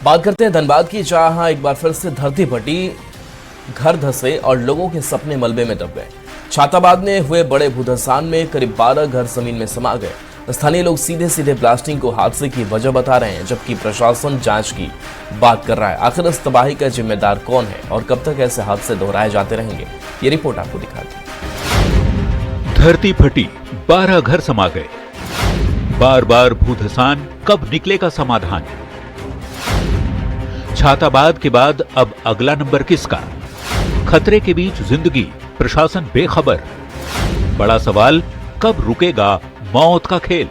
बात करते हैं धनबाद की, जहां एक बार फिर से धरती फटी, घर धंसे और लोगों के सपने मलबे में दब गए। छाताबाद में हुए बड़े भूधंसान में करीब 12 घर जमीन में समा गए। स्थानीय लोग सीधे सीधे ब्लास्टिंग को हादसे की वजह बता रहे हैं, जबकि प्रशासन जांच की बात कर रहा है। आखिर इस तबाही का जिम्मेदार कौन है और कब तक ऐसे हादसे दोहराए जाते रहेंगे, ये रिपोर्ट आपको दिखाती है। धरती फटी, 12 घर समा गए। बार बार भूधंसान, कब निकलेगा समाधान? छाताबाद के बाद अब अगला नंबर किसका? खतरे के बीच जिंदगी, प्रशासन बेखबर। बड़ा सवाल, कब रुकेगा मौत का खेल?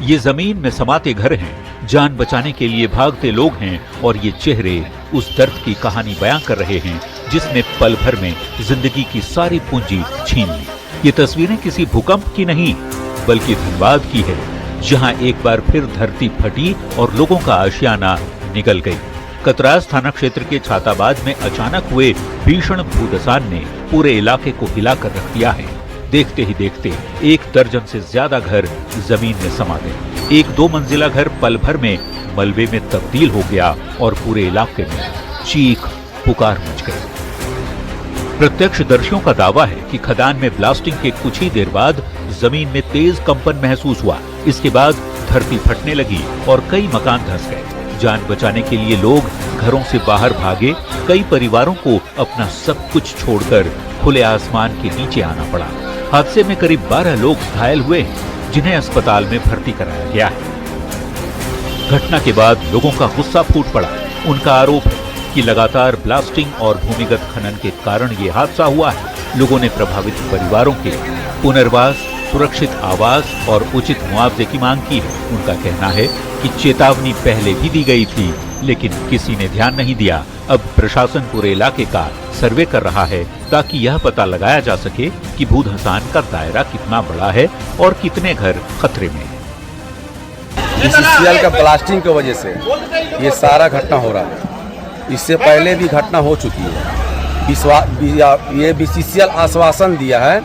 ये जमीन में समाते घर हैं, जान बचाने के लिए भागते लोग हैं, और ये चेहरे उस दर्द की कहानी बयां कर रहे हैं जिसने पल भर में जिंदगी की सारी पूंजी छीन ली। ये तस्वीरें किसी भूकंप की नहीं, बल्कि धनबाद की है, जहां एक बार फिर धरती फटी और लोगों का आशियाना निकल गई। कतरास थाना क्षेत्र के छाताबाद में अचानक हुए भीषण भूधंसान ने पूरे इलाके को हिलाकर रख दिया है। देखते ही देखते 1 दर्जन से ज्यादा घर जमीन में समा गए। एक 2 मंजिला घर पल भर में मलबे में तब्दील हो गया और पूरे इलाके में चीख पुकार मच गई। प्रत्यक्षदर्शियों का दावा है कि खदान में ब्लास्टिंग के कुछ ही देर बाद जमीन में तेज कंपन महसूस हुआ। इसके बाद धरती फटने लगी और कई मकान धंस गए। जान बचाने के लिए लोग घरों से बाहर भागे। कई परिवारों को अपना सब कुछ छोड़कर खुले आसमान के नीचे आना पड़ा। हादसे में करीब 12 लोग घायल हुए हैं, जिन्हें अस्पताल में भर्ती कराया गया है। घटना के बाद लोगों का गुस्सा फूट पड़ा। उनका आरोप है कि लगातार ब्लास्टिंग और भूमिगत खनन के कारण ये हादसा हुआ है। लोगों ने प्रभावित परिवारों के पुनर्वास, सुरक्षित आवास और उचित मुआवजे की मांग की है। उनका कहना है कि चेतावनी पहले भी दी गई थी, लेकिन किसी ने ध्यान नहीं दिया। अब प्रशासन पूरे इलाके का सर्वे कर रहा है ताकि यह पता लगाया जा सके कि भूधंसान का दायरा कितना बड़ा है और कितने घर खतरे में हैं। बीसीसीएल का ब्लास्टिंग की वजह से ये सारा घटना हो रहा है। इससे पहले भी घटना हो चुकी है। ये बीसीसीएल आश्वासन दिया है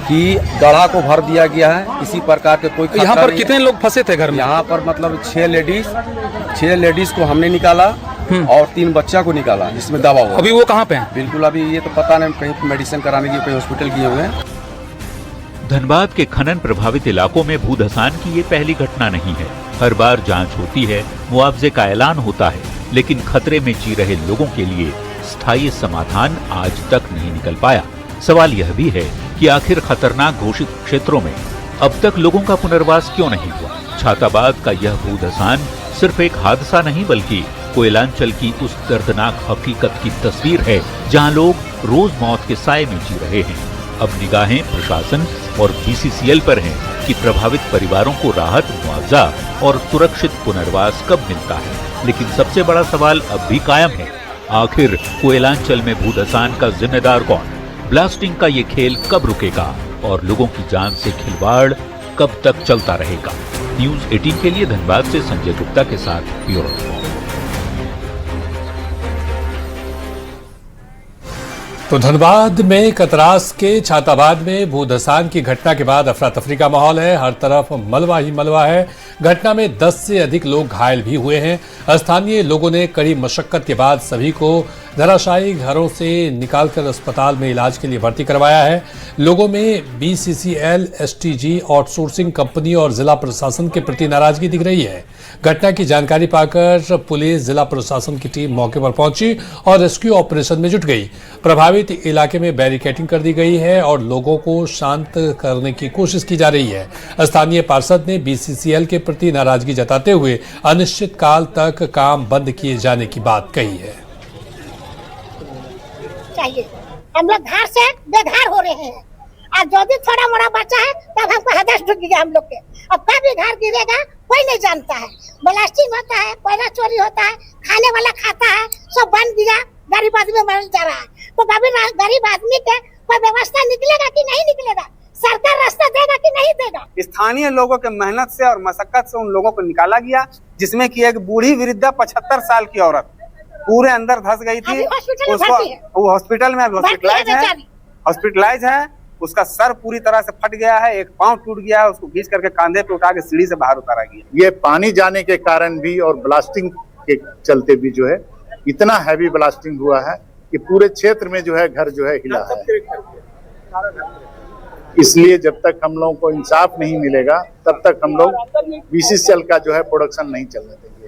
कि गढ़ा को भर दिया गया है, इसी प्रकार के कोई यहाँ पर कितने लोग फंसे थे घर में? यहाँ पर मतलब 6 लेडीज को हमने निकाला और 3 बच्चा को निकाला, जिसमें दवा हुआ। अभी वो कहाँ पे हैं? बिल्कुल अभी ये तो पता नहीं, कहीं मेडिसिन कराने की, कहीं हॉस्पिटल किए हुए हैं। धनबाद के खनन प्रभावित इलाकों में भूधंसान की ये पहली घटना नहीं है। हर बार जांच होती है, मुआवजे का ऐलान होता है, लेकिन खतरे में जी रहे लोगों के लिए स्थायी समाधान आज तक नहीं निकल पाया। सवाल यह भी है कि आखिर खतरनाक घोषित क्षेत्रों में अब तक लोगों का पुनर्वास क्यों नहीं हुआ? छाताबाद का यह भूधंसान सिर्फ एक हादसा नहीं, बल्कि कोयलांचल की उस दर्दनाक हकीकत की तस्वीर है, जहां लोग रोज मौत के साए में जी रहे हैं। अब निगाहें प्रशासन और बीसीसीएल पर हैं कि प्रभावित परिवारों को राहत, मुआवजा और सुरक्षित पुनर्वास कब मिलता है। लेकिन सबसे बड़ा सवाल अब भी कायम है, आखिर कोयलांचल में भूधंसान का जिम्मेदार कौन? ब्लास्टिंग का ये खेल कब रुकेगा और लोगों की जान से खिलवाड़ कब तक चलता रहेगा? न्यूज़ 18 के लिए धनबाद से संजय गुप्ता के साथ ब्यूरो रिपोर्ट। तो धनबाद में कतरास के छाताबाद में भूधंसान की घटना के बाद अफरा तफरी का माहौल है। हर तरफ मलबा ही मलबा है। घटना में 10 से अधिक लोग घायल भी हुए हैं। स्थानीय लोगों ने कड़ी मशक्कत के बाद सभी को धराशायी घरों से निकालकर अस्पताल में इलाज के लिए भर्ती करवाया है। लोगों में बीसीसीएल, एसटीजी, आउटसोर्सिंग कंपनी और जिला प्रशासन के प्रति नाराजगी दिख रही है। घटना की जानकारी पाकर पुलिस, जिला प्रशासन की टीम मौके पर पहुंची और रेस्क्यू ऑपरेशन में जुट गई। प्रभावित इलाके में बैरिकेडिंग कर दी गई है और लोगों को शांत करने की कोशिश की जा रही है। स्थानीय पार्षद ने बीसीसीएल के प्रति नाराजगी जताते हुए अनिश्चित काल तक काम बंद किए जाने की बात कही है। हम लोग घर से बेघर हो रहे हैं। आज जो भी थोड़ा मोड़ा बचा है तब हमको हदस ढुक गया हम लोग के। अब कभी घर गिरेगा कोई नहीं जानता है। ब्लास्टिंग होता है, कोयला चोरी होता है, खाने वाला खाता है, सब बन गया, गरीब आदमी मर जा रहा है। तो कभी गरीब आदमी के कोई व्यवस्था निकलेगा कि नहीं निकलेगा? सरकार रास्ता देगा कि नहीं देगा? स्थानीय लोगों के मेहनत से और मशक्कत से उन लोगों को निकाला गया, जिसमें कि एक बूढ़ी वृद्धा 75 साल की औरत पूरे अंदर धंस गई थी। उसको वो हॉस्पिटल में हॉस्पिटलाइज है। उसका सर पूरी तरह से फट गया है, एक पांव टूट गया है, उसको खींच करके कांधे पे उठा के सीढ़ी से बाहर उतारा गया। ये पानी जाने के कारण भी और ब्लास्टिंग के चलते भी जो है इतना हैवी ब्लास्टिंग हुआ है कि पूरे क्षेत्र में जो है घर जो है हिला है। इसलिए जब तक हम लोगों को इंसाफ नहीं मिलेगा तब तक हम लोग BCCL का जो है प्रोडक्शन नहीं चलने देंगे।